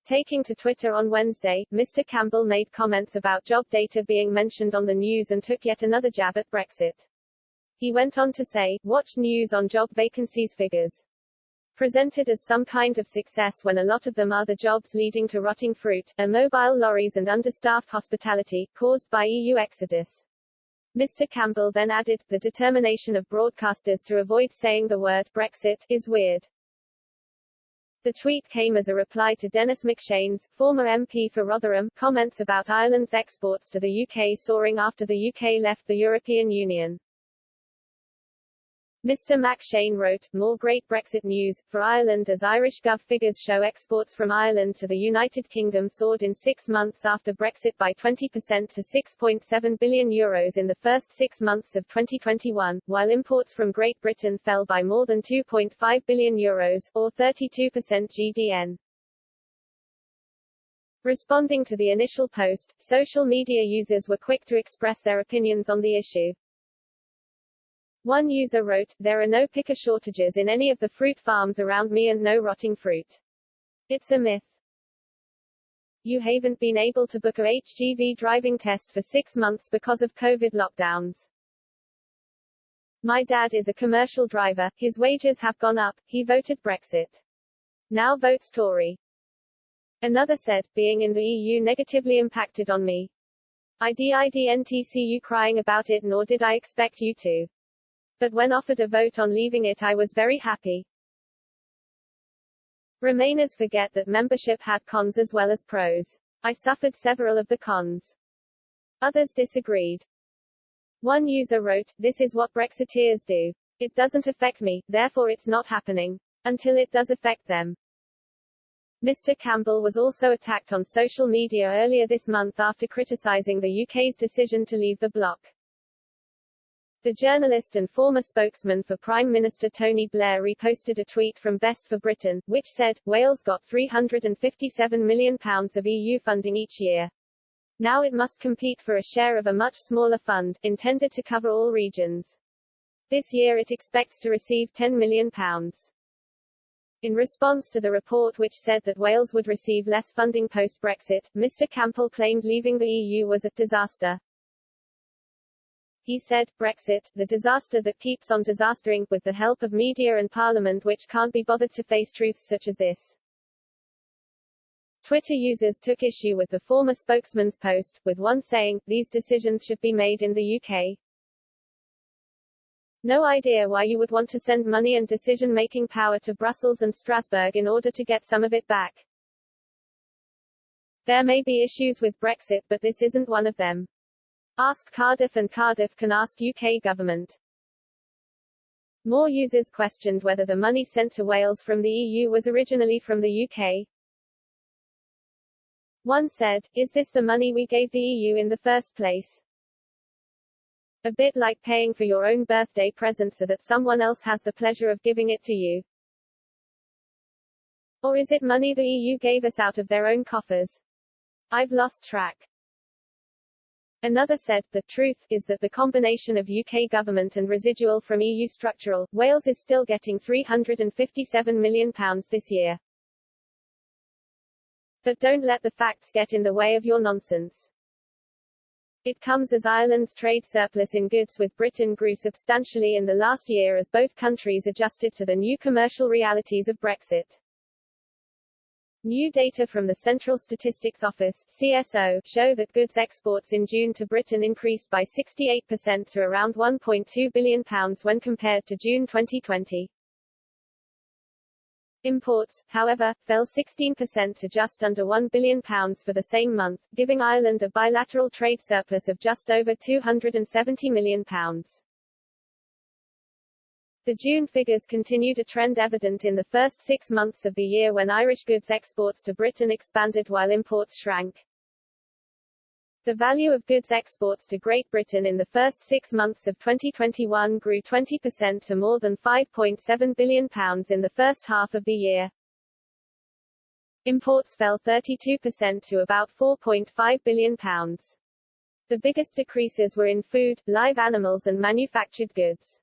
Taking to Twitter on Wednesday, Mr. Campbell made comments about job data being mentioned on the news and took yet another jab at Brexit. He went on to say, "Watch news on job vacancies figures. Presented as some kind of success when a lot of them are the jobs leading to rotting fruit, immobile lorries and understaffed hospitality, caused by EU exodus." Mr. Campbell then added, "The determination of broadcasters to avoid saying the word Brexit is weird." The tweet came as a reply to Dennis McShane's, former MP for Rotherham, comments about Ireland's exports to the UK soaring after the UK left the European Union. Mr. McShane wrote, "More great Brexit news for Ireland as Irish Gov figures show exports from Ireland to the United Kingdom soared in 6 months after Brexit by 20% to €6.7 billion in the first 6 months of 2021, while imports from Great Britain fell by more than €2.5 billion, or 32% GDN. Responding to the initial post, social media users were quick to express their opinions on the issue. One user wrote, "There are no picker shortages in any of the fruit farms around me and no rotting fruit. It's a myth. You haven't been able to book a HGV driving test for 6 months because of COVID lockdowns. My dad is a commercial driver, his wages have gone up, he voted Brexit. Now votes Tory." Another said, "Being in the EU negatively impacted on me. I didn't see you crying about it nor did I expect you to. But when offered a vote on leaving it I was very happy." Remainers forget that membership had cons as well as pros. "I suffered several of the cons. Others disagreed." One user wrote, "This is what Brexiteers do. It doesn't affect me, therefore it's not happening. Until it does affect them." Mr. Campbell was also attacked on social media earlier this month after criticising the UK's decision to leave the bloc. The journalist and former spokesman for Prime Minister Tony Blair reposted a tweet from Best for Britain, which said, "Wales got £357 million of EU funding each year. Now it must compete for a share of a much smaller fund, intended to cover all regions. This year it expects to receive £10 million. In response to the report which said that Wales would receive less funding post-Brexit, Mr. Campbell claimed leaving the EU was a disaster. He said, "Brexit, the disaster that keeps on disastering, with the help of media and parliament which can't be bothered to face truths such as this." Twitter users took issue with the former spokesman's post, with one saying, "These decisions should be made in the UK. No idea why you would want to send money and decision-making power to Brussels and Strasbourg in order to get some of it back. There may be issues with Brexit but this isn't one of them. Ask Cardiff and Cardiff can ask UK government." More users questioned whether the money sent to Wales from the EU was originally from the UK. One said, "Is this the money we gave the EU in the first place? A bit like paying for your own birthday present so that someone else has the pleasure of giving it to you. Or is it money the EU gave us out of their own coffers? I've lost track." Another said, "The truth is that the combination of UK government and residual from EU structural, Wales is still getting £357 million this year. But don't let the facts get in the way of your nonsense. It comes as Ireland's trade surplus in goods with Britain grew substantially in the last year as both countries adjusted to the new commercial realities of Brexit." New data from the Central Statistics Office (CSO) show that goods exports in June to Britain increased by 68% to around £1.2 billion when compared to June 2020. Imports, however, fell 16% to just under £1 billion for the same month, giving Ireland a bilateral trade surplus of just over £270 million. The June figures continued a trend evident in the first 6 months of the year when Irish goods exports to Britain expanded while imports shrank. The value of goods exports to Great Britain in the first 6 months of 2021 grew 20% to more than £5.7 billion in the first half of the year. Imports fell 32% to about £4.5 billion. The biggest decreases were in food, live animals and manufactured goods.